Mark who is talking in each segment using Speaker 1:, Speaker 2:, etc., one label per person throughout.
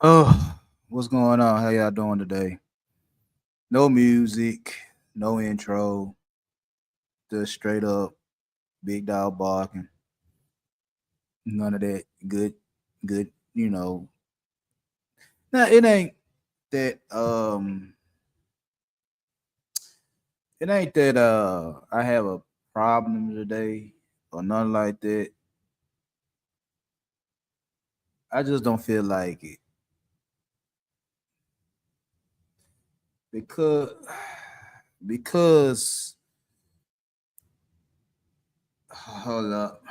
Speaker 1: Oh, what's going on? How y'all doing today? No music, no intro, just straight up big dog barking. None of that good. Now that um it ain't that I have a problem today or nothing like that. I just don't feel like it because because hold up.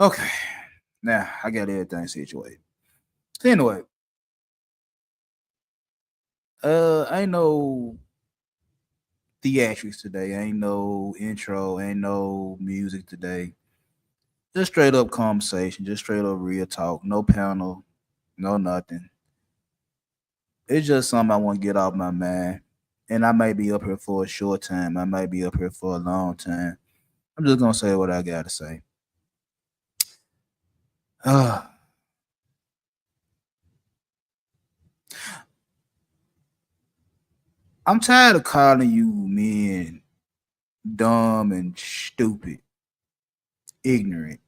Speaker 1: Okay. Now I got everything situated. Anyway, ain't no theatrics today. Ain't no intro. Ain't no music today. Just straight up conversation. Just straight up real talk. No panel. No nothing. It's just something I want to get off my mind. And I may be up here for a short time. I might be up here for a long time. I'm just gonna say what I gotta say. Uh, I'm tired of calling you men dumb and stupid, ignorant.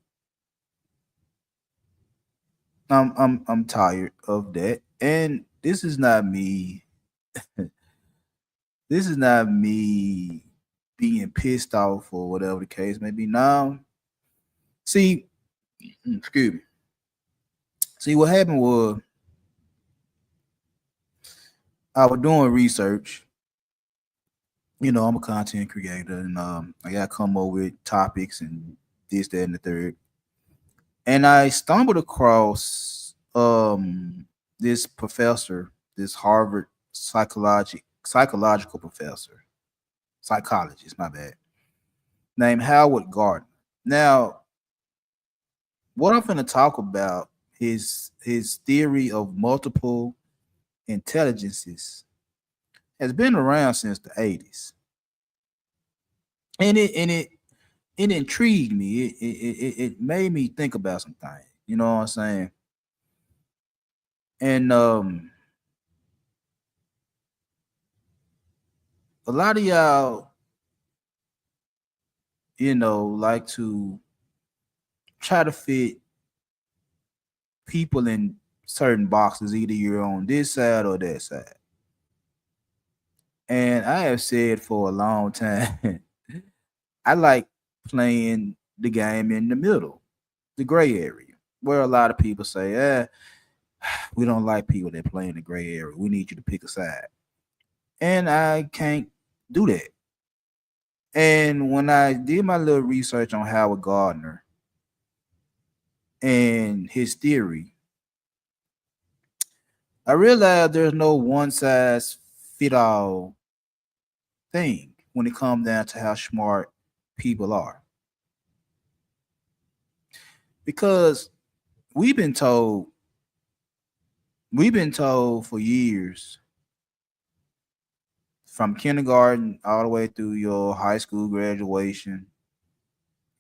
Speaker 1: I'm tired of that. And this is not me being pissed off or whatever the case may be. Now, see, excuse me. See, what happened was I was doing research. I'm a content creator, and I got to come up with topics and this, that, and the third. And I stumbled across this professor, this Harvard psychological professor, psychologist, my bad, named Howard Gardner. Now, what I'm going to talk about is his theory of multiple intelligences has been around since the 80s, and it intrigued me. It made me think about some things. You know what I'm saying? And a lot of y'all, like to try to fit people in certain boxes. Either you're on this side or that side. And I have said for a long time, I like playing the game in the middle, the gray area, where a lot of people say, we don't like people that play in the gray area. We need you to pick a side. And I can't do that. And when I did my little research on Howard Gardner and his theory, I realized there's no one size fit all thing when it comes down to how smart people are. Because we've been told we've been told for years, from kindergarten all the way through your high school graduation,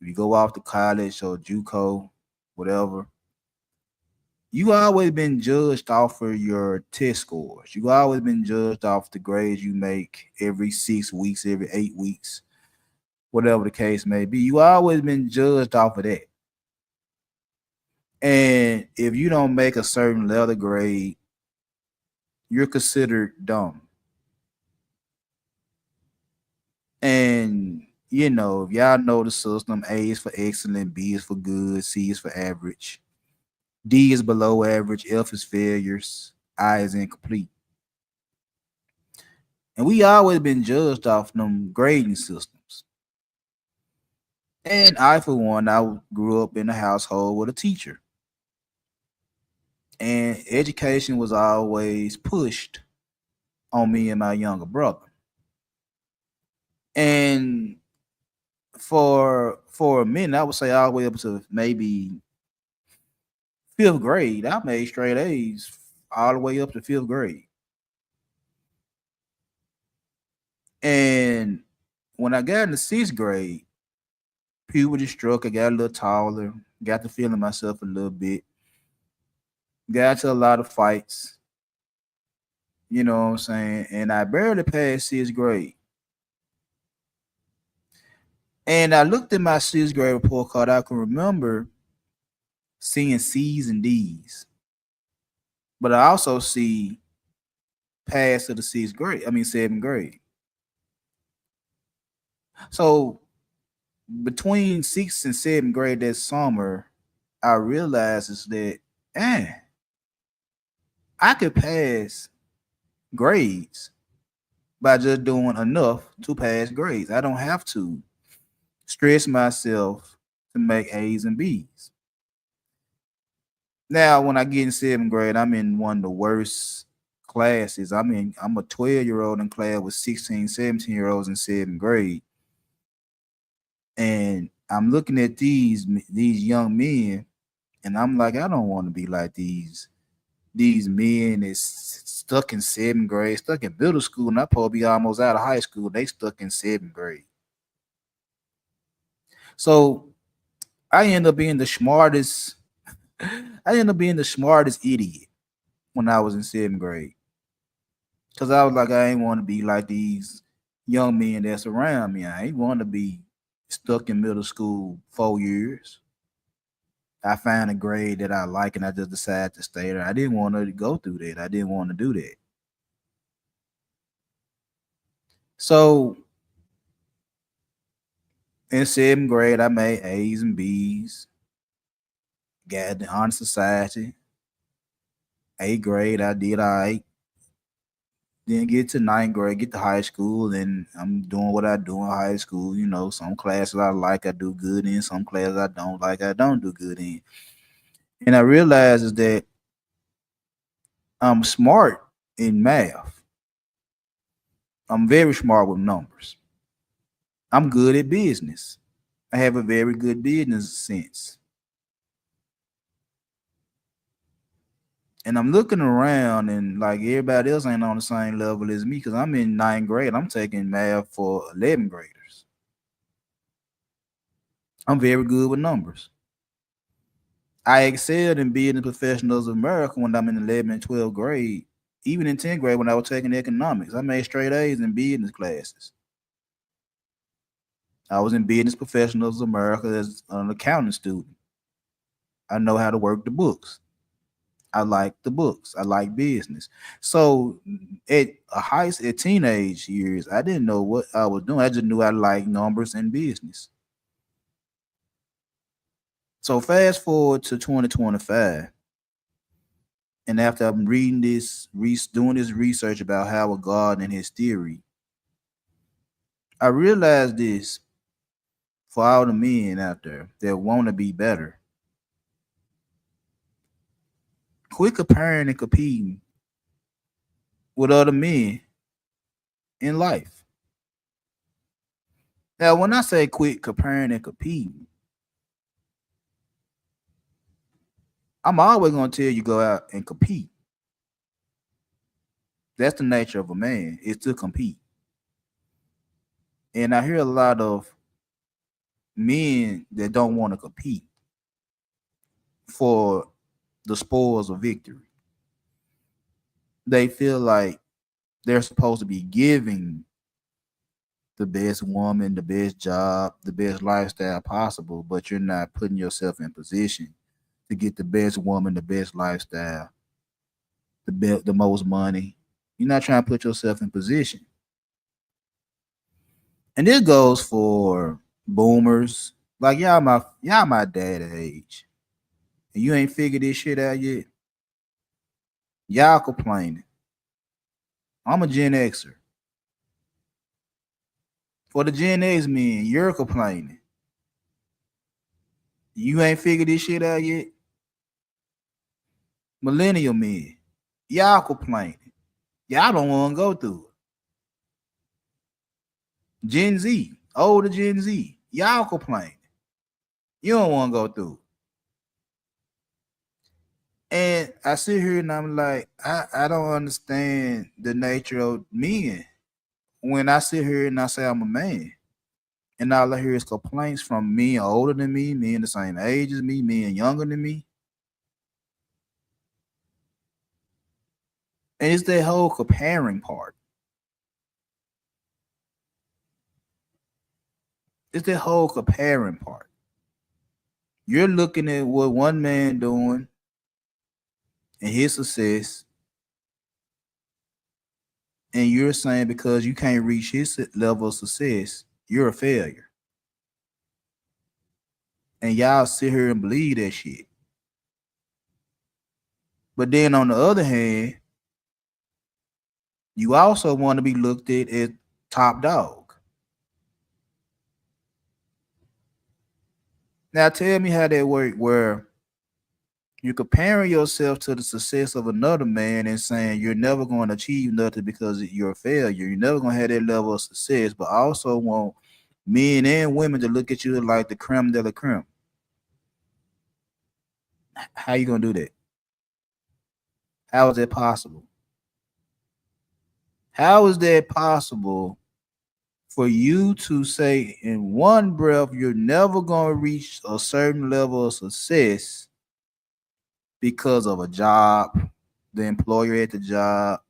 Speaker 1: if you go off to college or JUCO, whatever, you always been judged off of your test scores. You always been judged off the grades you make every 6 weeks, every 8 weeks, whatever the case may be. You always been judged off of that. And if you don't make a certain letter grade, you're considered dumb. And if y'all know the system, A is for excellent, B is for good, C is for average, D is below average, F is failures, I is incomplete. And we always been judged off them grading systems. And I, for one, I grew up in a household with a teacher. And education was always pushed on me and my younger brother. And for a minute, I would say all the way up to maybe fifth grade, I made straight A's all the way up to fifth grade. And when I got in the sixth grade, puberty struck. I got a little taller, got to feeling myself a little bit, got to a lot of fights, you know what I'm saying? And I barely passed sixth grade. And I looked at my sixth grade report card. I can remember seeing C's and D's, but I also see pass to the sixth grade. I mean, seventh grade. So between sixth and seventh grade that summer, I realized is that, eh, I could pass grades by just doing enough to pass grades. I don't have to stress myself to make A's and B's. Now, when I get in seventh grade, I'm in one of the worst classes. I'm a 12-year-old in class with 16, 17-year-olds in seventh grade. And I'm looking at these young men, and I'm like, I don't want to be like these men is stuck in seventh grade, stuck in middle school, and I probably be almost out of high school. They stuck in seventh grade. So I end up being the smartest. I ended up being the smartest idiot when I was in seventh grade. Cause I was like, I ain't want to be like these young men that's around me. I ain't want to be stuck in middle school 4 years. I found a grade that I like and I just decided to stay there. I didn't want to go through that. I didn't want to do that. So in seventh grade, I made A's and B's, got the honor society. Eighth grade, I did all right. Then get to ninth grade, get to high school, and I'm doing what I do in high school. You know, some classes I like, I do good in. Some classes I don't like, I don't do good in. And I realized is that I'm smart in math. I'm very smart with numbers. I'm good at business. I have a very good business sense. And I'm looking around and like everybody else ain't on the same level as me because I'm in ninth grade. I'm taking math for 11th graders. I'm very good with numbers. I excelled in business professionals of America when I'm in 11th and 12th grade. Even in 10th grade when I was taking economics, I made straight A's in business classes. I was in business professionals of America as an accounting student. I know how to work the books. I like the books. I like business. So at teenage years, I didn't know what I was doing. I just knew I liked numbers and business. So fast forward to 2025, and after I'm reading this, doing this research about Howard Gardner and his theory, I realized this for all the men out there that want to be better. Quit comparing and competing with other men in life. Now, when I say quit comparing and competing, I'm always gonna tell you go out and compete. That's the nature of a man, is to compete. And I hear a lot of men that don't want to compete for the spoils of victory. They feel like they're supposed to be giving the best woman, the best job, the best lifestyle possible, but you're not putting yourself in position to get the best woman, the best lifestyle, the most money. You're not trying to put yourself in position. And this goes for boomers. Like y'all my dad age. And you ain't figured this shit out yet. Y'all complaining. I'm a Gen Xer. For the Gen X men, you're complaining. You ain't figured this shit out yet. Millennial men, y'all complaining. Y'all don't want to go through it. Gen Z, older Gen Z, y'all complaining. You don't want to go through it. And I sit here and I'm like, I don't understand the nature of men. when I sit here and I say I'm a man, and all I hear is complaints from men older than me, men the same age as me, men younger than me, and it's that whole comparing part. It's that whole comparing part. You're looking at what one man doing and his success, and you're saying because you can't reach his level of success, you're a failure. And y'all sit here and believe that shit. But then on the other hand, you also want to be looked at as top dog. Now tell me how that work where you're comparing yourself to the success of another man and saying you're never going to achieve nothing because you're a failure. You're never going to have that level of success, but also want men and women to look at you like the creme de la creme. How you going to do that? How is that possible? How is that possible for you to say in one breath you're never going to reach a certain level of success because of a job, the employer at the job?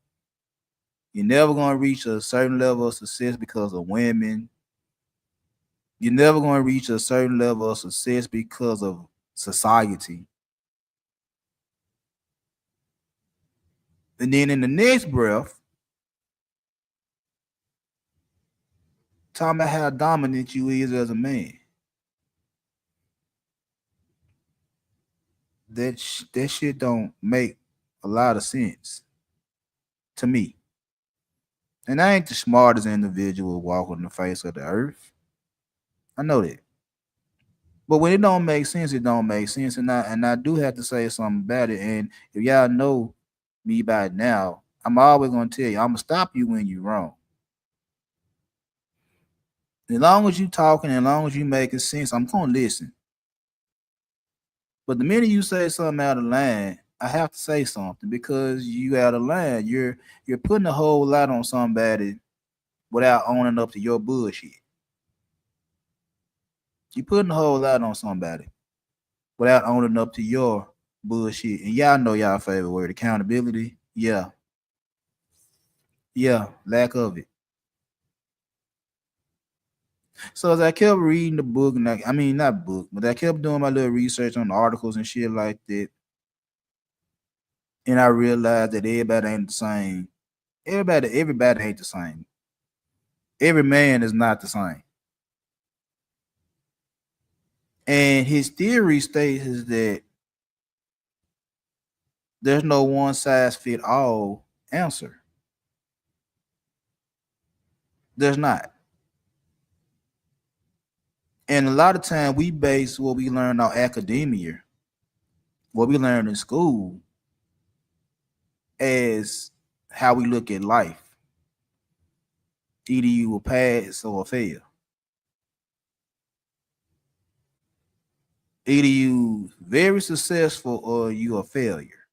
Speaker 1: You're never going to reach a certain level of success because of women. You're never going to reach a certain level of success because of society. And then in the next breath, talking about how dominant you is as a man. That shit don't make a lot of sense to me. And I ain't the smartest individual walking the face of the earth. I know that. But when it don't make sense, it don't make sense. And I do have to say something about it. And if y'all know me by now, I'm always gonna tell you, I'm gonna stop you when you're wrong. As long as you talking, as long as you making sense, I'm gonna listen. But the minute you say something out of line, I have to say something because you out of line. You're putting a whole lot on somebody without owning up to your bullshit. You're putting a whole lot on somebody without owning up to your bullshit. And y'all know y'all favorite word, accountability. Yeah. Yeah. Lack of it. So as I kept reading the book, and I mean not book, but I kept doing my little research on articles and shit like that. And I realized that everybody ain't the same. Everybody ain't the same. Every man is not the same. And his theory states is that there's no one size fit all answer. There's not. And a lot of time we base what we learn on academia, what we learn in school, as how we look at life. Either you will pass or fail. Either you very successful or you a failure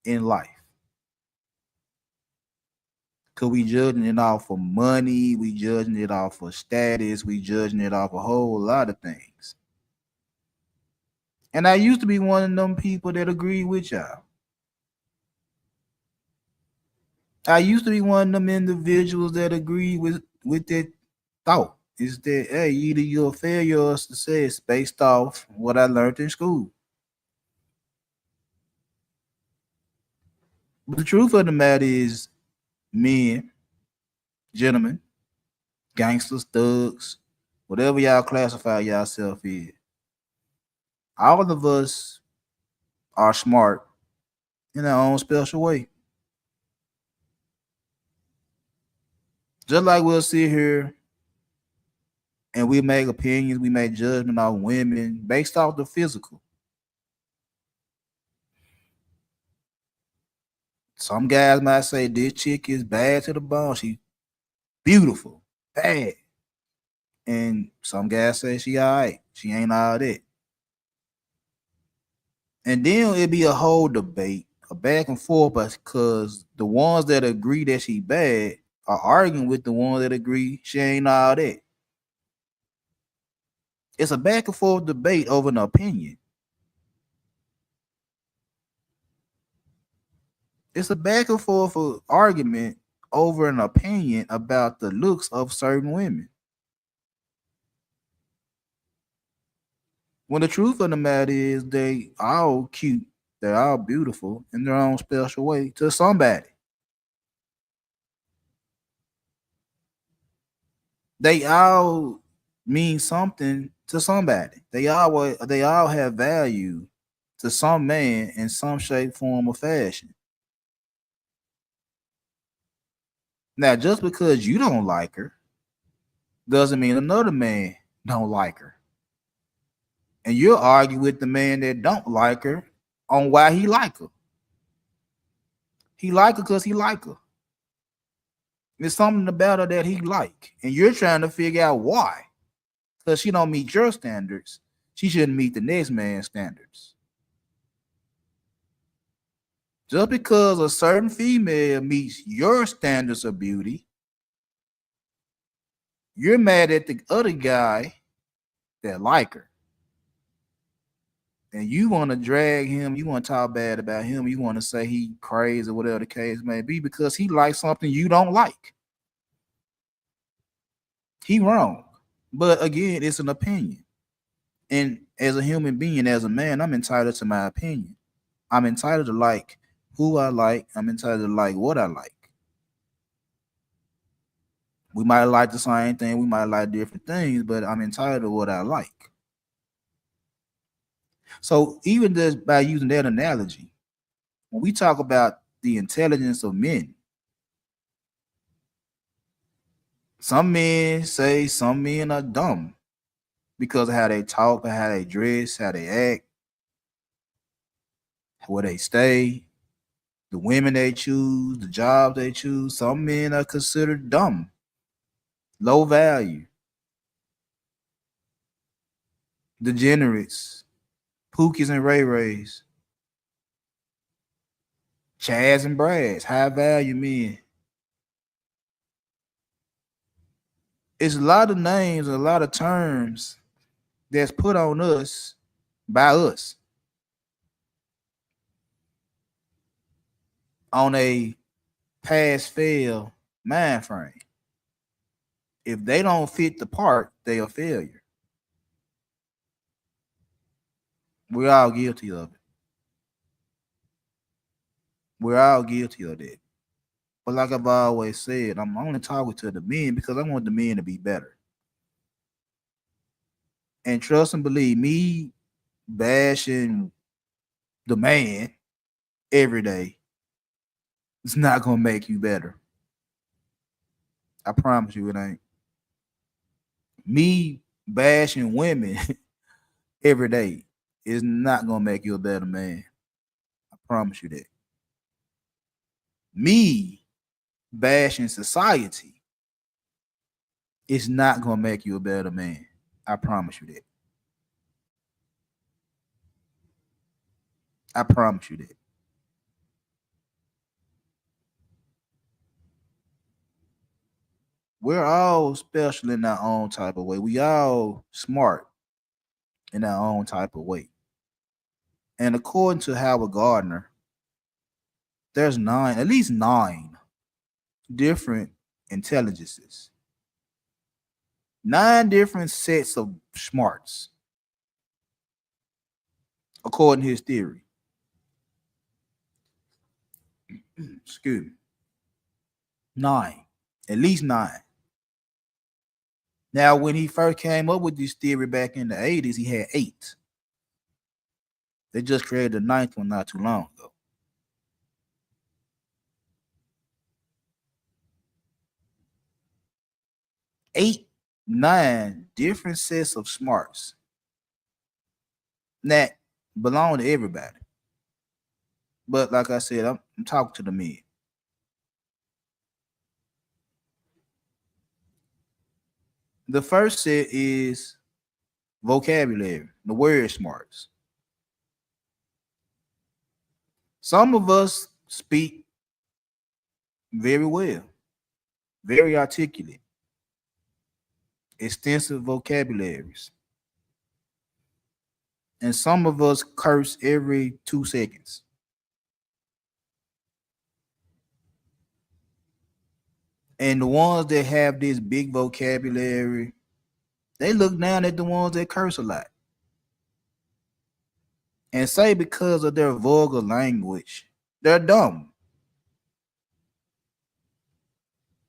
Speaker 1: in life. Cause we judging it off of money, we judging it off of status, we judging it off a whole lot of things. And I used to be one of them people that agree with y'all. I used to be one of them individuals that agree with that thought. Is that hey, either you're a failure or a success based off what I learned in school. But the truth of the matter is, men, gentlemen, gangsters, thugs, whatever y'all classify yourself is, all of us are smart in our own special way. Just like we'll sit here and we make opinions, we make judgment on women based off the physical. Some guys might say this chick is bad to the bone. She's beautiful, bad. And some guys say she all right. She ain't all that. And then it'd be a whole debate, a back and forth, because the ones that agree that she bad are arguing with the one that agree she ain't all that. It's a back and forth debate over an opinion. It's a back and forth argument over an opinion about the looks of certain women. When the truth of the matter is, they all cute, they're all beautiful in their own special way to somebody. They all mean something to somebody. They all have value to some man in some shape, form, or fashion. Now, just because you don't like her doesn't mean another man don't like her. And you'll argue with the man that don't like her on why he like her. He like her because he like her. There's something about her that he like, and you're trying to figure out why. Because she don't meet your standards, she shouldn't meet the next man's standards. Just because a certain female meets your standards of beauty, you're mad at the other guy that like her. And you want to drag him, you want to talk bad about him, you want to say he crazy or whatever the case may be because he likes something you don't like. He wrong. But again, it's an opinion. And as a human being, as a man, I'm entitled to my opinion. I'm entitled to like who I like. I'm entitled to like what I like. We might like the same thing, we might like different things, but I'm entitled to what I like. So even just by using that analogy, when we talk about the intelligence of men, some men say some men are dumb because of how they talk, how they dress, how they act, where they stay, the women they choose, the jobs they choose. Some men are considered dumb, low value, degenerates, pookies and ray rays, chads and brads, high value men. It's a lot of names, a lot of terms that's put on us by us on a pass fail mind frame. If they don't fit the part, they are failure. We're all guilty of it. We're all guilty of that. But like I've always said, I'm only talking to the men because I want the men to be better. And trust and believe me, bashing the man every day, it's not gonna make you better. I promise you it ain't. Me bashing women every day is not gonna make you a better man. I promise you that. Me bashing society is not gonna make you a better man. I promise you that. I promise you that. We're all special in our own type of way. We all smart in our own type of way. And according to Howard Gardner, there's at least nine different intelligences, nine different sets of smarts, according to his theory. Excuse me. Nine, at least nine. Now, when he first came up with this theory back in the 80s, he had eight. They just created the ninth one not too long ago. Eight, nine different sets of smarts that belong to everybody. But like I said, I'm talking to the men. The first set is vocabulary, the word smarts. Some of us speak very well. very articulate, extensive vocabularies. And some of us curse every 2 seconds. And the ones that have this big vocabulary, they look down at the ones that curse a lot and say because of their vulgar language, they're dumb.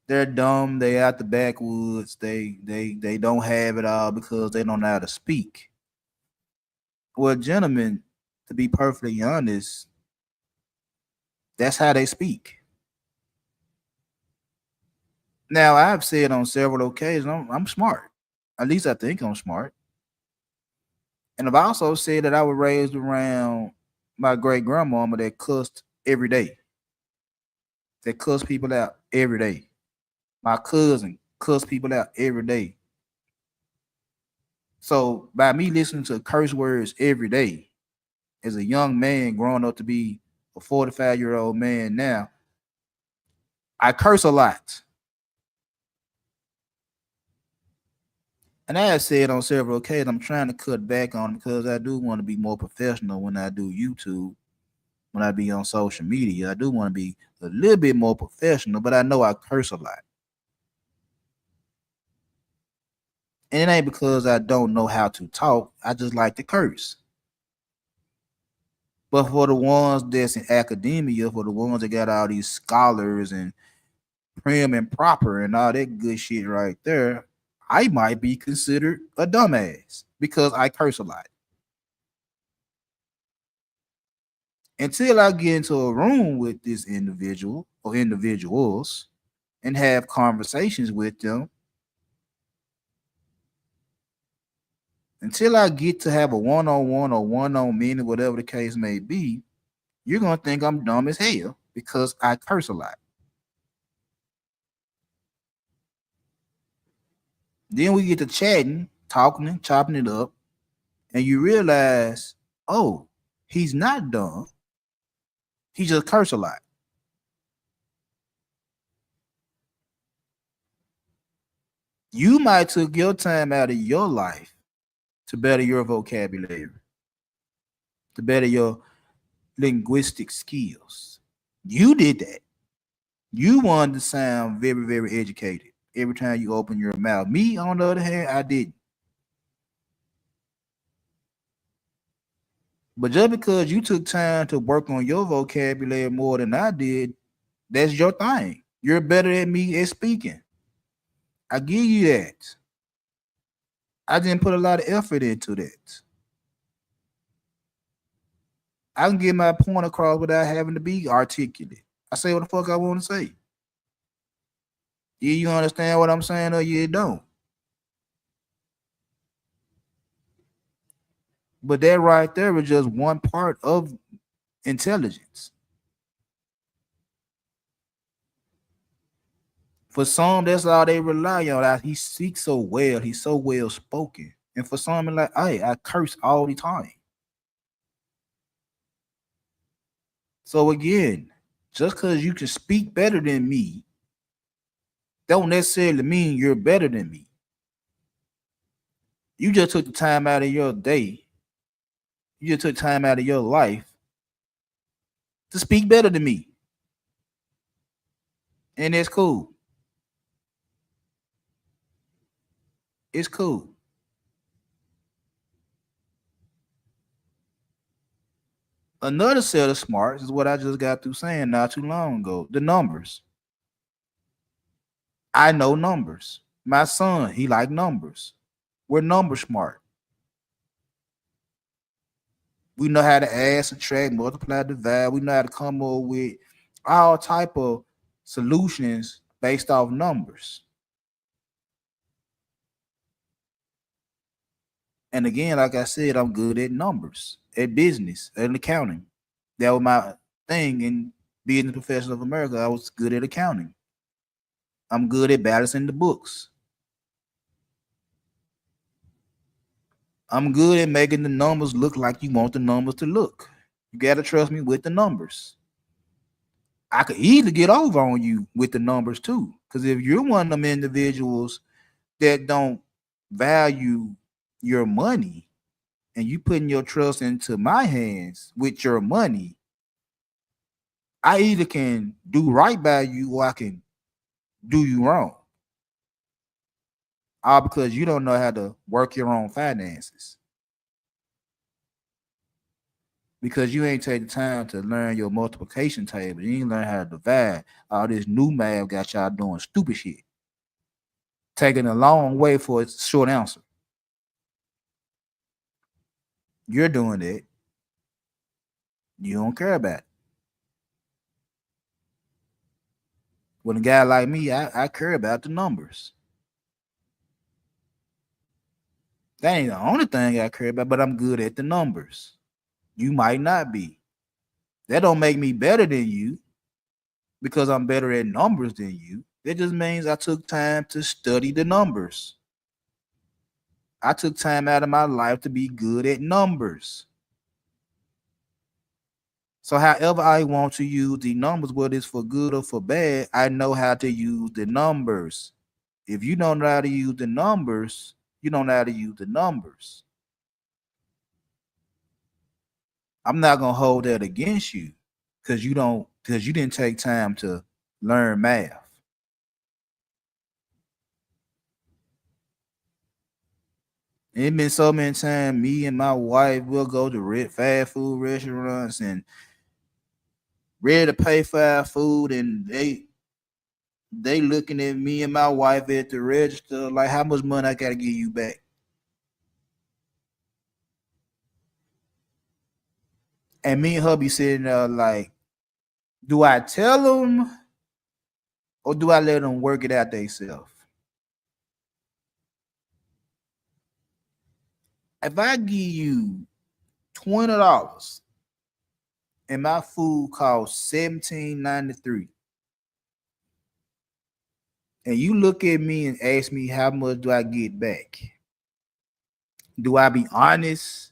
Speaker 1: They're dumb. They out the backwoods. They don't have it all because they don't know how to speak. Well, gentlemen, to be perfectly honest, that's how they speak. Now, I've said on several occasions, I'm smart. At least I think I'm smart. And I've also said that I was raised around my great grandmama that cussed every day, that cussed people out every day. My cousin cussed people out every day. So by me listening to curse words every day, as a young man growing up to be a 45-year-old man now, I curse a lot. And I have said on several occasions, I'm trying to cut back on it because I do want to be more professional when I do YouTube, when I be on social media. I do want to be a little bit more professional, but I know I curse a lot. And it ain't because I don't know how to talk. I just like to curse. But for the ones that's in academia, for the ones that got all these scholars and prim and proper and all that good shit right there, I might be considered a dumbass because I curse a lot. Until I get into a room with this individual or individuals and have conversations with them, until I get to have a one-on-one or one-on-many, whatever the case may be, you're going to think I'm dumb as hell because I curse a lot. Then we get to chatting, talking and chopping it up, and you realize, oh, he's not dumb. He just curse a lot. You might took your time out of your life to better your vocabulary, to better your linguistic skills. You did that. You wanted to sound very, very educated every time you open your mouth. Me, on the other hand, I didn't. But just because you took time to work on your vocabulary more than I did, that's your thing. You're better than me at speaking. I give you that. I didn't put a lot of effort into that. I can get my point across without having to be articulate. I say what the fuck I want to say. Yeah, you understand what I'm saying or you don't. But that right there is just one part of intelligence. For some, that's all they rely on. He speaks so well. He's so well spoken. And for some, like, hey, I curse all the time. So again, just because you can speak better than me, don't necessarily mean you're better than me. You just took the time out of your day. You just took time out of your life to speak better than me. And it's cool. It's cool. Another set of smarts is what I just got through saying not too long ago. The numbers. I know numbers. My son, he like numbers. We're number smart. We know how to add, subtract, multiply, divide. We know how to come up with all type of solutions based off numbers. And again, like I said, I'm good at numbers, at business, at accounting. That was my thing in being the professional of America. I was good at accounting. I'm good at balancing the books. I'm good at making the numbers look like you want the numbers to look. You got to trust me with the numbers. I could easily get over on you with the numbers too. Because if you're one of them individuals that don't value your money and you putting your trust into my hands with your money, I either can do right by you or I can do you wrong. All because you don't know how to work your own finances. Because you ain't take the time to learn your multiplication table. You ain't learn how to divide. All this new math got y'all doing stupid shit. Taking a long way for a short answer. You're doing it. You don't care about it. When a guy like me, I care about the numbers. That ain't the only thing I care about, but I'm good at the numbers. You might not be. That don't make me better than you because I'm better at numbers than you. That just means I took time to study the numbers. I took time out of my life to be good at numbers. So however I want to use the numbers, whether it's for good or for bad, I know how to use the numbers. If you don't know how to use the numbers, you don't know how to use the numbers. I'm not gonna hold that against you because you didn't take time to learn math. It been so many times me and my wife will go to fast food restaurants and ready to pay for our food, and they looking at me and my wife at the register like, how much money I gotta give you back? And me and her be sitting there like, do I tell them or do I let them work it out themselves? If I give you $20 and my food costs $17.93, and you look at me and ask me how much do I get back? Do I be honest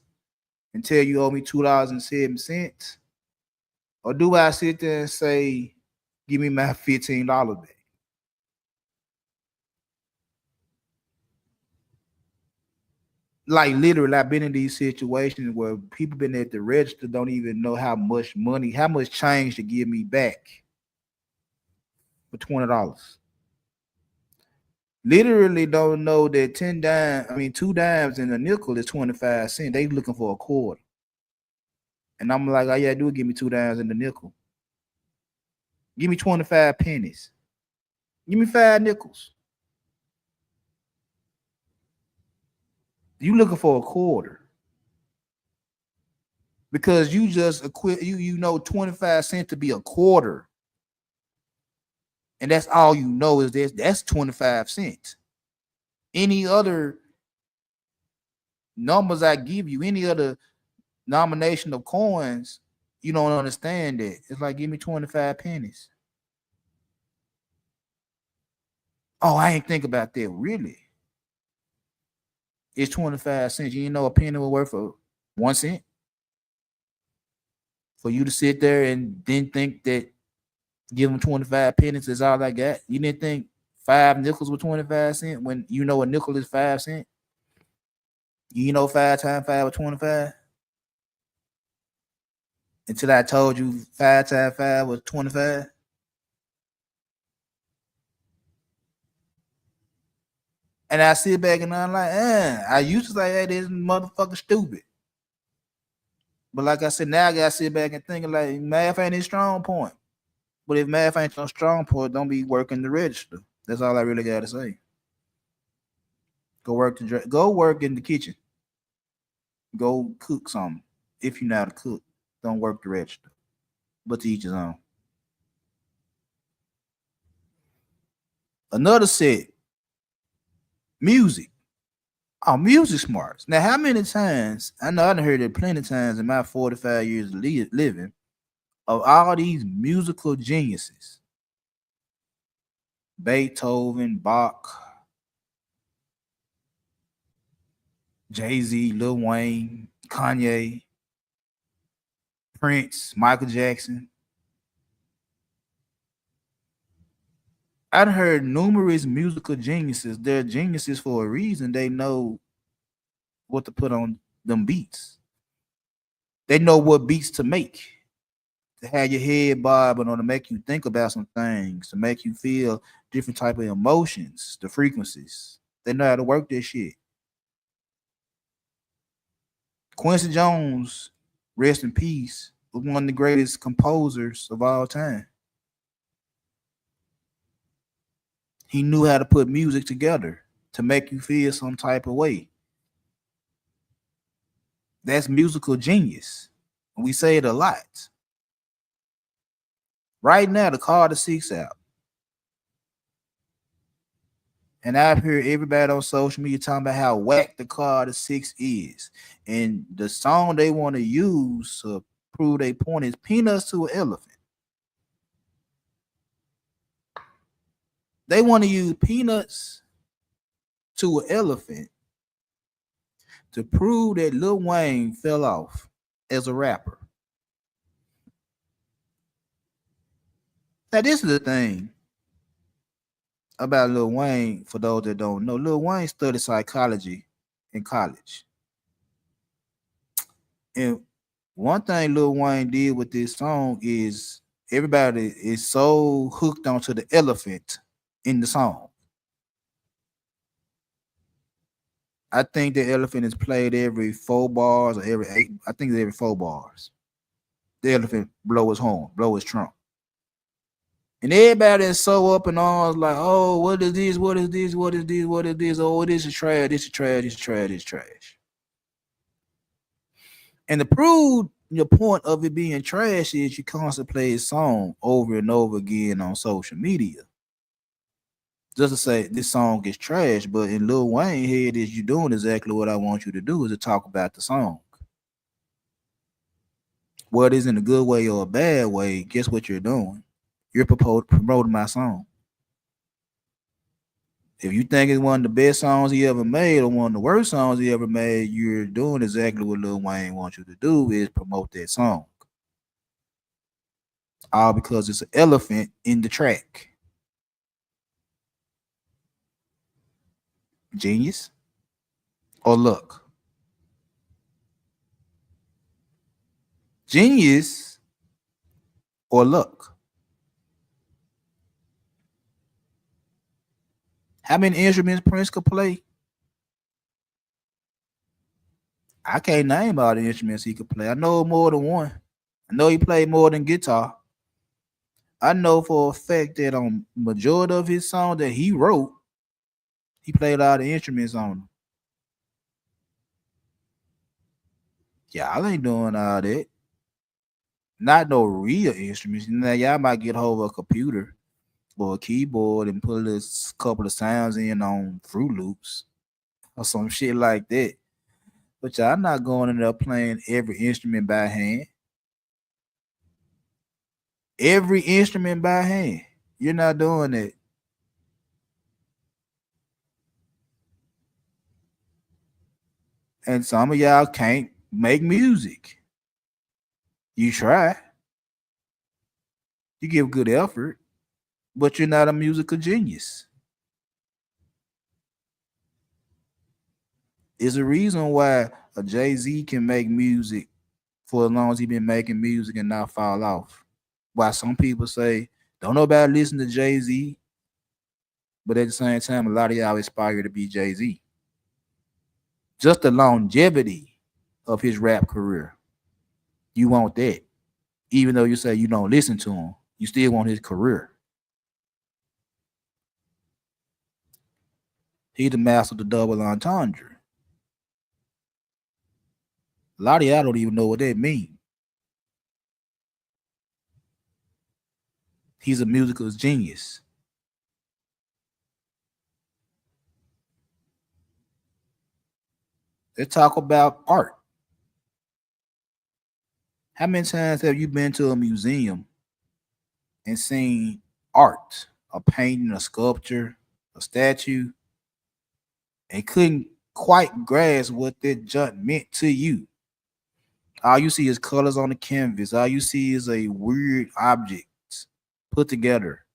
Speaker 1: and tell you owe me $2.07? Or do I sit there and say, give me my $15 back? Like literally, I've been in these situations where people been at the register don't even know how much money, how much change to give me back for $20. Literally don't know that 2 dimes and a nickel is 25 cents. They looking for a quarter. And I'm like, all you gotta do is give me 2 dimes and a nickel. Give me 25 pennies. Give me 5 nickels. You looking for a quarter. Because you just you know 25 cents to be a quarter. And that's all you know is this. That's 25 cents. Any other numbers I give you, any other nomination of coins, you don't understand that. It's like, give me 25 pennies. Oh, I ain't think about that. Really? It's 25 cents. You know a penny will work for 1 cent? For you to sit there and then think that give them 25 pennies is all I got? You didn't think 5 nickels were 25 cents when you know a nickel is 5 cents? You know 5 times 5 was 25? Until I told you 5 times 5 was 25? And I sit back and I'm like, I used to say, hey, this motherfucker stupid. But like I said, now I gotta sit back and think like math ain't his strong point. But if math ain't your strong point, don't be working the register. That's all I really gotta say. Go work in the kitchen. Go cook something. If you know how to cook, don't work the register. But to each his own. Another set, music. Oh, music smarts. Now, how many times, I know I done heard it plenty of times in my 45 years of living, of all these musical geniuses, Beethoven, Bach, Jay-Z, Lil Wayne, Kanye, Prince, Michael Jackson. I've heard numerous musical geniuses. They're geniuses for a reason. They know what to put on them beats. They know what beats to make, to have your head bobbing or to make you think about some things, to make you feel different type of emotions, the frequencies. They know how to work this shit. Quincy Jones, rest in peace, was one of the greatest composers of all time. He knew how to put music together to make you feel some type of way. That's musical genius. We say it a lot. Right now, the Carter Six out. And I've heard everybody on social media talking about how whack the Carter Six is. And the song they want to use to prove their point is Peanuts to an Elephant. They want to use Peanuts to an Elephant to prove that Lil Wayne fell off as a rapper. Now, this is the thing about Lil Wayne, for those that don't know. Lil Wayne studied psychology in college. And one thing Lil Wayne did with this song is everybody is so hooked onto the elephant in the song. I think the elephant is played every 4 bars or every 8. I think it's every 4 bars. The elephant blow his horn, blow his trump. And everybody is so up in arms, like, oh, what is this? What is this? What is this? What is this? Oh, this is trash. This is trash. This is trash. This is trash. And to prove your point of it being trash is you constantly play a song over and over again on social media. Just to say this song is trash, but in Lil Wayne head is you doing exactly what I want you to do is to talk about the song. Whether it's in a good way or a bad way, guess what you're doing? You're promoting my song. If you think it's one of the best songs he ever made or one of the worst songs he ever made, you're doing exactly what Lil Wayne wants you to do is promote that song. All because it's an elephant in the track. Genius or luck? Genius or luck? How many instruments Prince could play? I can't name all the instruments he could play. I know more than one. I know he played more than guitar. I know for a fact that on majority of his songs that he wrote, he played all the instruments on them. Y'all ain't doing all that. Not no real instruments. Now y'all might get hold of a computer or a keyboard and put a couple of sounds in on Fruit Loops or some shit like that. But y'all not going in there playing every instrument by hand. Every instrument by hand. You're not doing it. And some of y'all can't make music. You try. You give good effort, but you're not a musical genius. There's a reason why a Jay-Z can make music for as long as he been making music and not fall off. Why some people say, don't nobody listen to Jay-Z, but at the same time, a lot of y'all aspire to be Jay-Z. Just the longevity of his rap career. You want that. Even though you say you don't listen to him, you still want his career. He the master of the double entendre. A lot of y'all don't even know what that means. He's a musical genius. Let's talk about art. How many times have you been to a museum and seen art, a painting, a sculpture, a statue, and couldn't quite grasp what that junk meant to you? All you see is colors on the canvas. All you see is a weird object put together.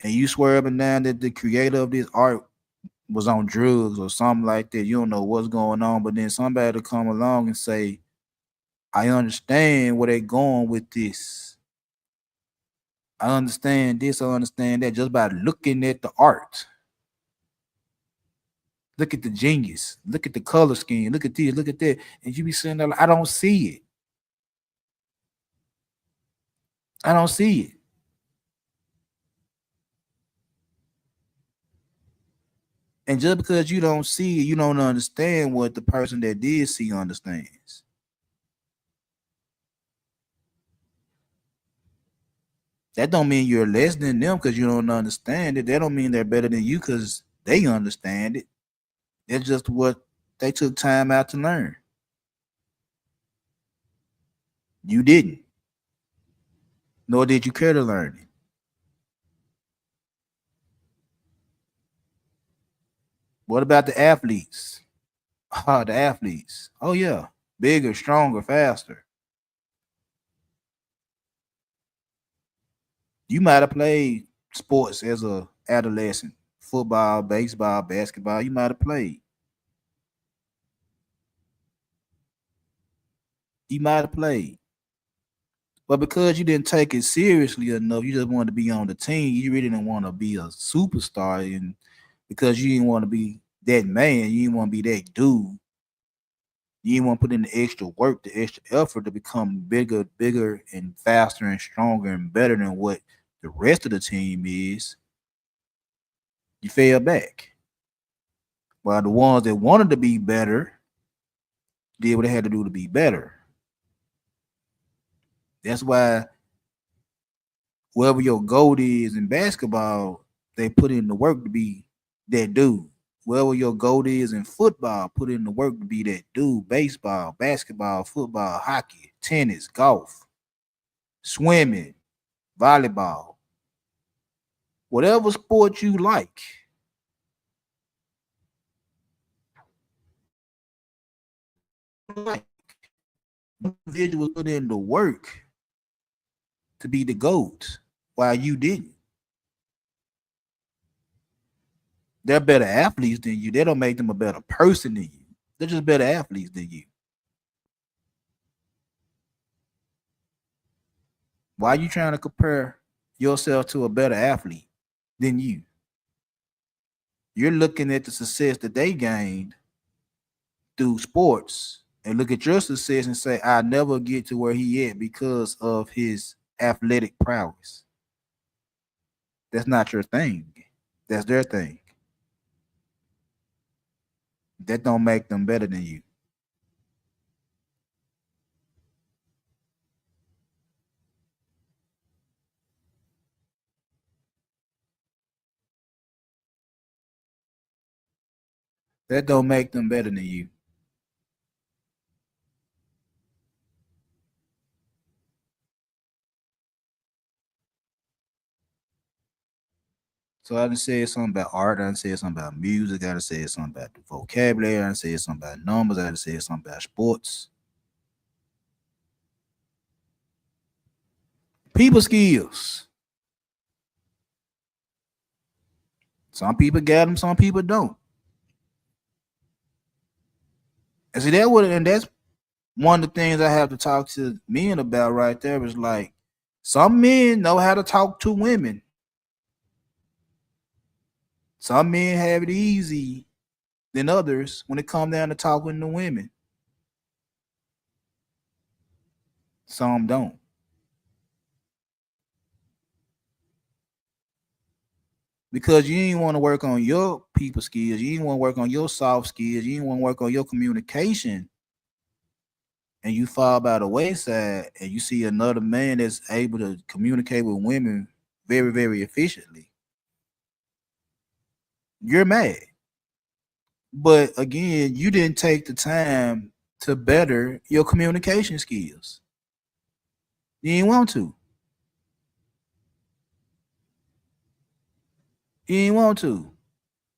Speaker 1: and you swear up and down that the creator of this art was on drugs or something like that. You don't know what's going on, but then somebody to come along and say, I understand where they're going with this. I understand this, I understand that just by looking at the art. Look at the genius. Look at the color scheme. Look at this, look at that. And you be sitting there like, I don't see it. I don't see it. And just because you don't see it, you don't understand what the person that did see understands. That don't mean you're less than them because you don't understand it. That don't mean they're better than you because they understand it. That's just what they took time out to learn. You didn't, nor did you care to learn it. What about the athletes? The athletes. Oh yeah, bigger, stronger, faster. You might have played sports as a adolescent, football, baseball, basketball. You might have played. You might have played. But because you didn't take it seriously enough, you just wanted to be on the team. You really didn't want to be a superstar, and because you didn't want to be that man, you didn't want to be that dude. You didn't want to put in the extra work, the extra effort to become bigger, bigger, and faster, and stronger, and better than what the rest of the team is. You fell back. While the ones that wanted to be better did what they had to do to be better. That's why wherever your goal is in basketball, they put in the work to be that dude. Wherever your goal is in football, put in the work to be that dude. Baseball, basketball, football, hockey, tennis, golf, swimming, volleyball, whatever sport you like. Individuals put in the work to be the GOAT while you didn't. They're better athletes than you. They don't make them a better person than you. They're just better athletes than you. Why are you trying to compare yourself to a better athlete than you? You're looking at the success that they gained through sports and look at your success and say, I'll never get to where he at because of his athletic prowess. That's not your thing. That's their thing. That don't make them better than you. That don't make them better than you. So I done said something about art, I done said something about music, I done said something about the vocabulary, I done said something about numbers, I done said something about sports. People skills. Some people got them, some people don't. And see that's one of the things I have to talk to men about right there is like some men know how to talk to women. Some men have it easy than others when it comes down to talking to women. Some don't. Because you ain't want to work on your people skills, you ain't want to work on your soft skills, you ain't want to work on your communication, and you fall by the wayside and you see another man that's able to communicate with women very, very efficiently, you're mad. But again, you didn't take the time to better your communication skills. You didn't want to. You didn't want to.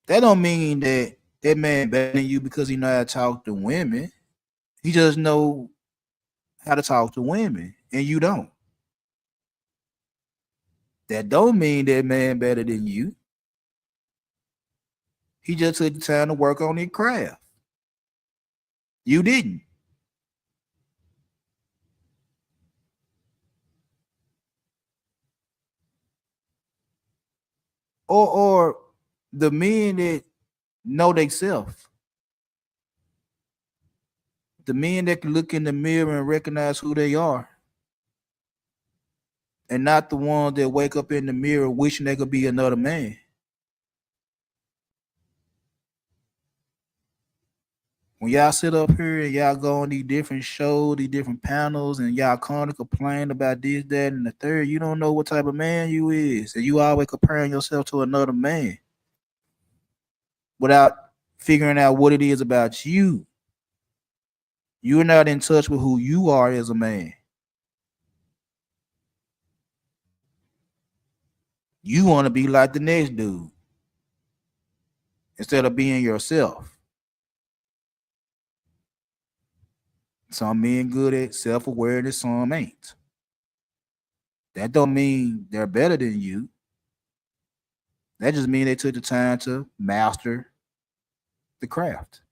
Speaker 1: That don't mean that that man better than you because he know how to talk to women. He just know how to talk to women, and you don't. That don't mean that man better than you. He just took the time to work on his craft. You didn't. Or the men that know themselves, the men that can look in the mirror and recognize who they are, and not the ones that wake up in the mirror wishing they could be another man. When y'all sit up here and y'all go on these different shows, these different panels, and y'all constantly complain about this, that, and the third, you don't know what type of man you is, and you always comparing yourself to another man without figuring out what it is about you. You're not in touch with who you are as a man. You want to be like the next dude instead of being yourself. Some men good at self-awareness, some ain't. That don't mean they're better than you. That just means they took the time to master the craft.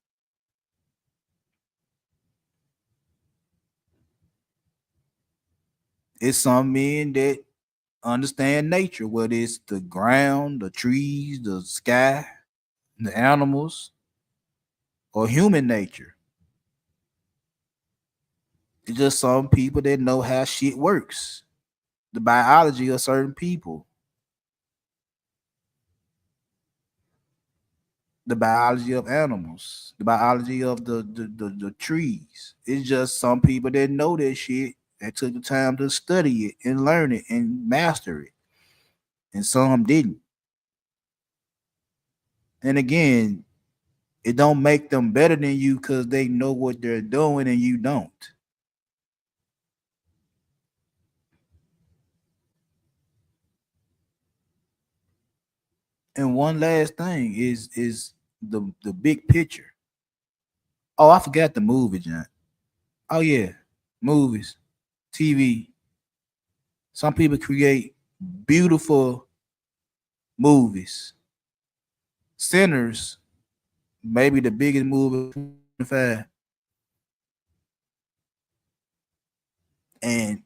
Speaker 1: It's some men that understand nature, whether it's the ground, the trees, the sky, the animals, or human nature. It's just some people that know how shit works, the biology of certain people, the biology of animals, the biology of the trees. It's just some people that know that shit that took the time to study it and learn it and master it. And some didn't. And again, it don't make them better than you because they know what they're doing and you don't. And one last thing is the big picture. Oh, I forgot the movie, John. Oh yeah, movies, TV. Some people create beautiful movies. Sinners, maybe the biggest movie of 25. And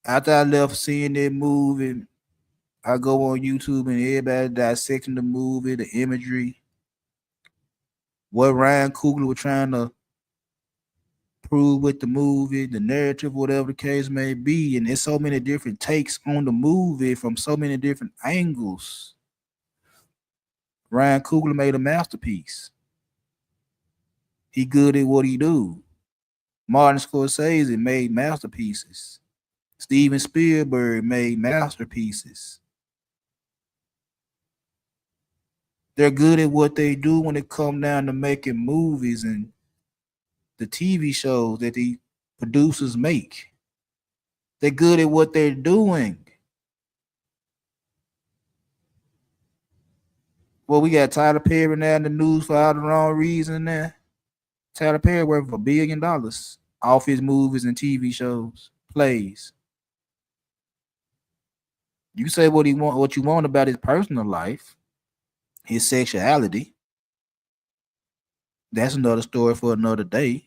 Speaker 1: after I left seeing that movie, I go on YouTube and everybody dissecting the movie, the imagery, what Ryan Coogler was trying to prove with the movie, the narrative, whatever the case may be. And there's so many different takes on the movie from so many different angles. Ryan Coogler made a masterpiece. He good at what he do. Martin Scorsese made masterpieces. Steven Spielberg made masterpieces. They're good at what they do when it comes down to making movies and the TV shows that the producers make. They're good at what they're doing. Well, we got Tyler Perry now in the news for all the wrong reason now. Tyler Perry worth $1 billion off his movies and TV shows, plays. You say what you want about his personal life, his sexuality. That's another story for another day.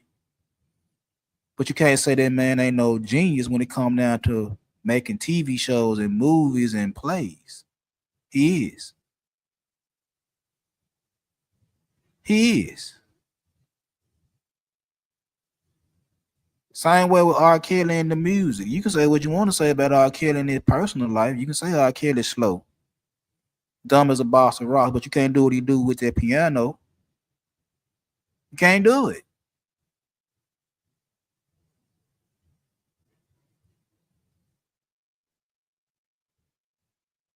Speaker 1: But you can't say that man ain't no genius when it come down to making TV shows and movies and plays. He is. He is. Same way with R. Kelly and the music. You can say what you want to say about R. Kelly in his personal life. You can say R. Kelly's slow, dumb as a box of rocks, but you can't do what he do with that piano. You can't do it.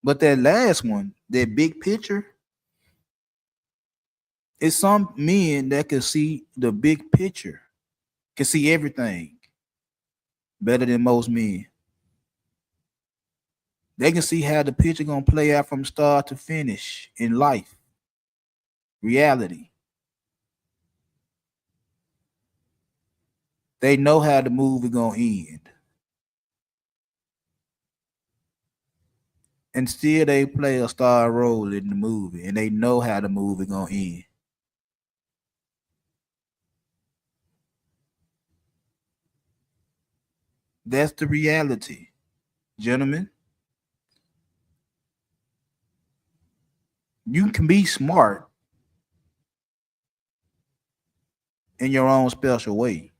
Speaker 1: But that last one, that big picture, it's some men that can see the big picture, can see everything better than most men. They can see how the picture gonna play out from start to finish in life, reality. They know how the movie gonna end. and still they play a star role in the movie, and they know how the movie gonna end. That's the reality, gentlemen. You can be smart in your own special way.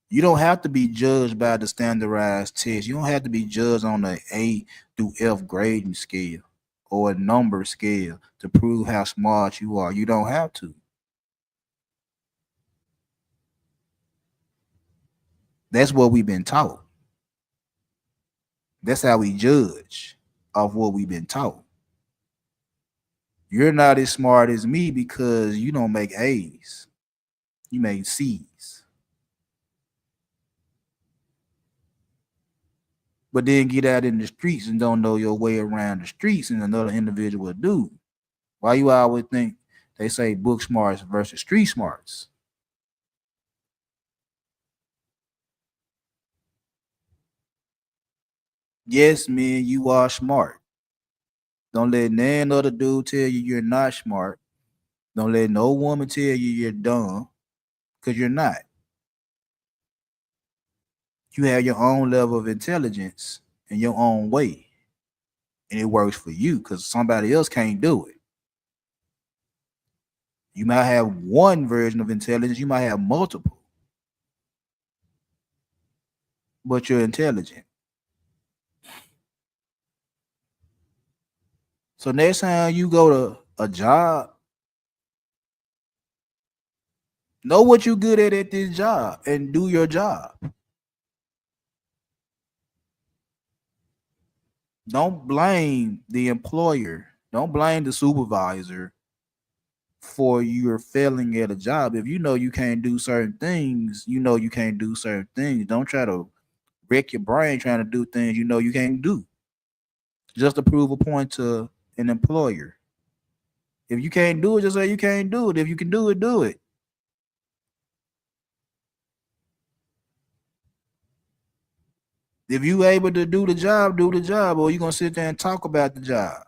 Speaker 1: You don't have to be judged by the standardized test. You don't have to be judged on the A through F grading scale or a number scale to prove how smart you are. You don't have to. That's what we've been taught. That's how we judge of what we've been taught. You're not as smart as me because you don't make A's. You make C's. But then get out in the streets and don't know your way around the streets and another individual do. Why you always think they say book smarts versus street smarts? Yes, man, you are smart. Don't let none other dude tell you you're not smart. Don't let no woman tell you you're dumb, because you're not. You have your own level of intelligence in your own way. And it works for you because somebody else can't do it. You might have one version of intelligence, you might have multiple, but you're intelligent. So next time you go to a job, know what you're good at this job and do your job. Don't blame the employer. Don't blame the supervisor for your failing at a job. If you know you can't do certain things, you know you can't do certain things. Don't try to wreck your brain trying to do things you know you can't do just to prove a point to an employer. If you can't do it, just say you can't do it. If you can do it, do it. If you able to do the job, do the job, or you gonna sit there and talk about the job.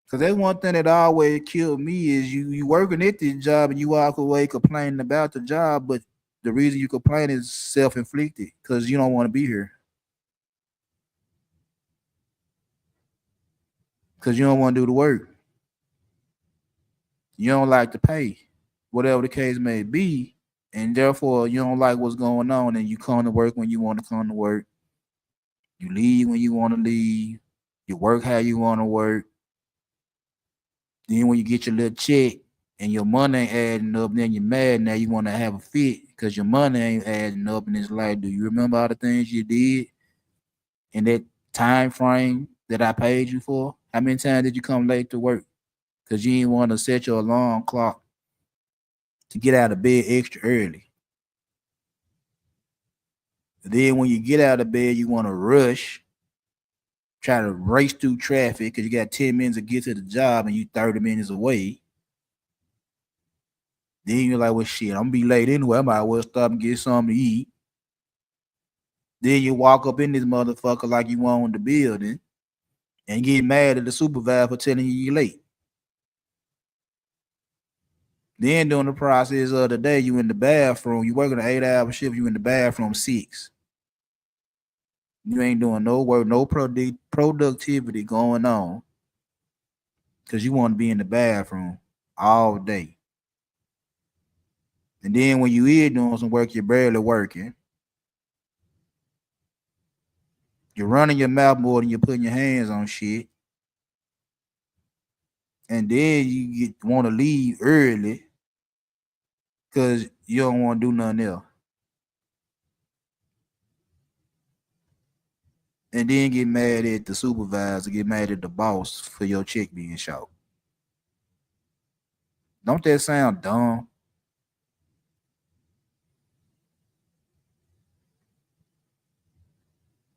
Speaker 1: Cause that's one thing that always killed me is you working at this job and you walk away complaining about the job, but the reason you complain is self inflicted because you don't want to be here because you don't want to do the work. You don't like to pay, whatever the case may be, and therefore you don't like what's going on, and you come to work when you want to come to work. You leave when you want to leave. You work how you want to work. Then when you get your little check and your money ain't adding up, then you're mad. Now you want to have a fit because your money ain't adding up. And it's like, do you remember all the things you did in that time frame that I paid you for? How many times did you come late to work because you didn't want to set your alarm clock to get out of bed extra early? Then when you get out of bed, you want to rush, try to race through traffic because you got 10 minutes to get to the job and you 30 minutes away. Then you're like, well, shit, I'm gonna be late anyway. I might as well stop and get something to eat. Then you walk up in this motherfucker like you own the building and get mad at the supervisor for telling you you're late. Then during the process of the day, you in the bathroom, you working an 8-hour shift, you in the bathroom 6. You ain't doing no work, no productivity going on because you want to be in the bathroom all day. And then when you is doing some work, you're barely working. You're running your mouth more than you're putting your hands on shit. And then you want to leave early because you don't want to do nothing else. And then get mad at the supervisor, get mad at the boss for your check being short. Don't that sound dumb?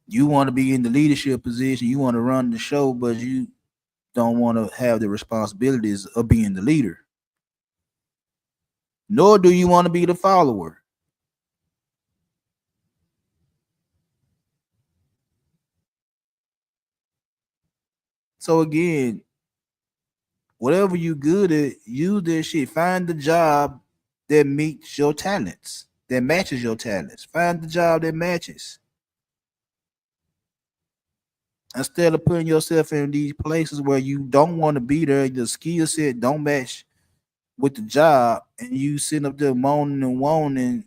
Speaker 1: You want to be in the leadership position, you want to run the show, but you don't want to have the responsibilities of being the leader. Nor do you want to be the follower. So again, whatever you good at, use this shit. Find the job that meets your talents, that matches your talents. Find the job that matches. Instead of putting yourself in these places where you don't want to be there, the skill set don't match with the job, and you sitting up there moaning and whining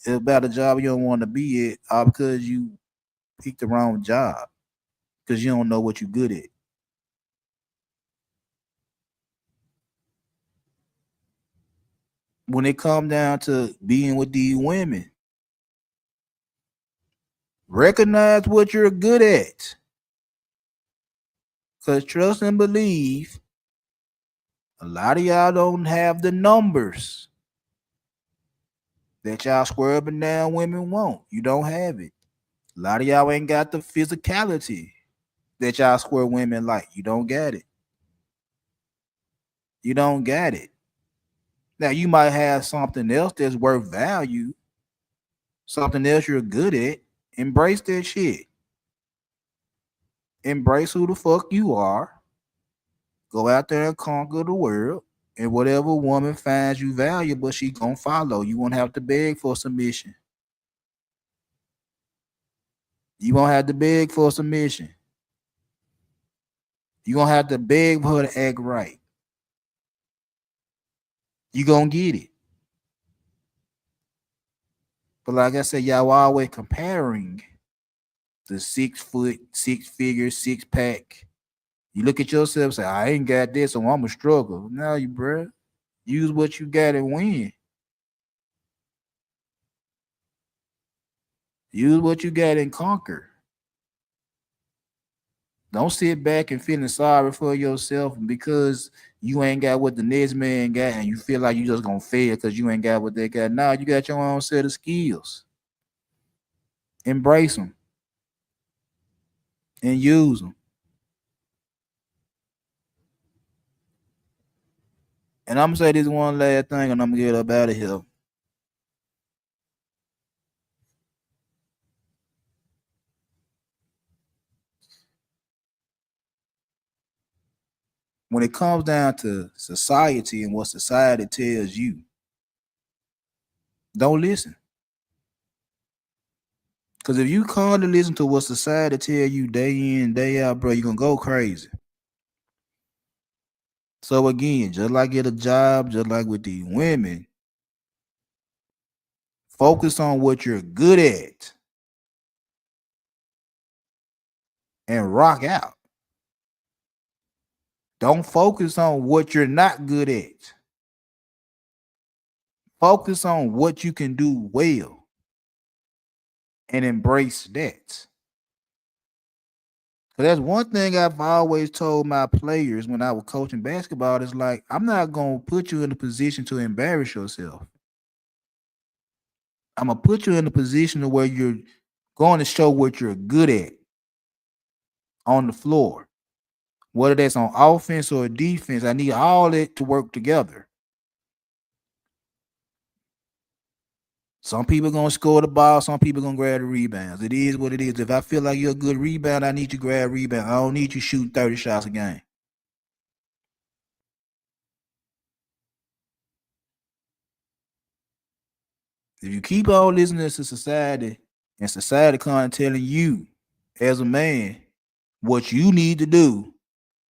Speaker 1: about a job you don't want to be at, all because you picked the wrong job because you don't know what you're good at. When it comes down to being with these women, recognize what you're good at. Because trust and believe, a lot of y'all don't have the numbers that y'all square up and down women want. You don't have it. A lot of y'all ain't got the physicality that y'all square women like. You don't get it. You don't get it. Now you might have something else that's worth value, something else you're good at. Embrace that shit. Embrace who the fuck you are. Go out there and conquer the world. And whatever woman finds you valuable, she gonna follow. You won't have to beg for submission. You won't have to beg for submission. You gonna have to beg for her to act right. You gonna get it. But like I said, y'all always comparing the 6 foot, 6 figure, 6 pack. You look at yourself and say, I ain't got this, so I'm a struggle. No, you bruh. Use what you got and win. Use what you got and conquer. Don't sit back and feeling sorry for yourself because you ain't got what the next man got and you feel like you just gonna fail because you ain't got what they got. Now you got your own set of skills. Embrace them and use them. And I'm gonna say this one last thing and I'm gonna get up out of here. When it comes down to society and what society tells you, don't listen. Because if you come to listen to what society tell you day in, day out, bro, you're gonna go crazy. So again, just like get a job, just like with these women, focus on what you're good at and rock out. Don't focus on what you're not good at. Focus on what you can do well and embrace that. So that's one thing I've always told my players when I was coaching basketball is like, I'm not going to put you in a position to embarrass yourself. I'm going to put you in a position where you're going to show what you're good at on the floor. Whether that's on offense or defense, I need all that to work together. Some people gonna score the ball, some people gonna grab the rebounds. It is what it is. If I feel like you're a good rebound, I need you to grab rebound. I don't need you shooting 30 shots a game. If you keep on listening to society and society kind of telling you as a man what you need to do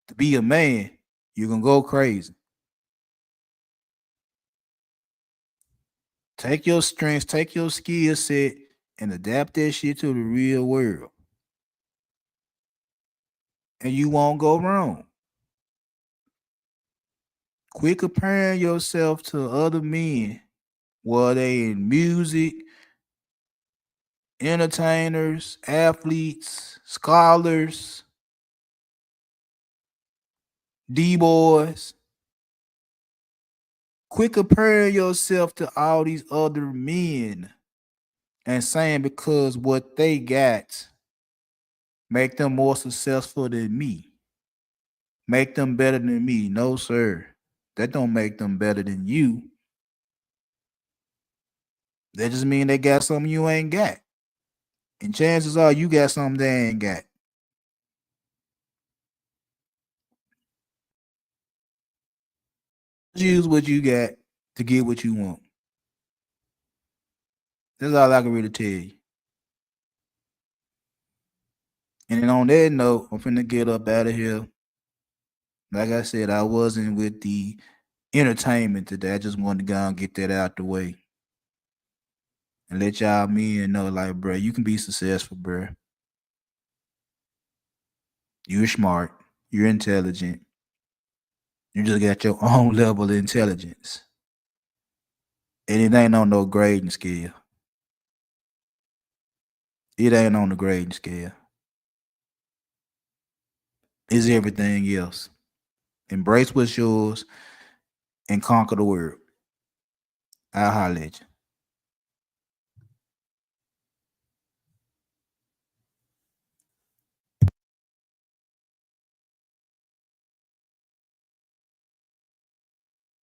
Speaker 1: to be a man, you're gonna go crazy. Take your strengths, take your skill set, and adapt that shit to the real world. And you won't go wrong. Quit comparing yourself to other men, whether they in music, entertainers, athletes, scholars, D-boys. Quit comparing yourself to all these other men and saying because what they got make them more successful than me, make them better than me. No, sir. That don't make them better than you. That just mean they got something you ain't got. And chances are you got something they ain't got. use what you got to get what you want. That's all I can really tell you. And then on that note, I'm finna get up out of here. Like I said, I wasn't with the entertainment today. I just wanted to go and get that out the way and let y'all men know, like, bro, you can be successful, bro. You're smart. You're intelligent. You just got your own level of intelligence. And it ain't on no grading scale. It ain't on the grading scale. It's everything else. Embrace what's yours and conquer the world. I'll holler at you.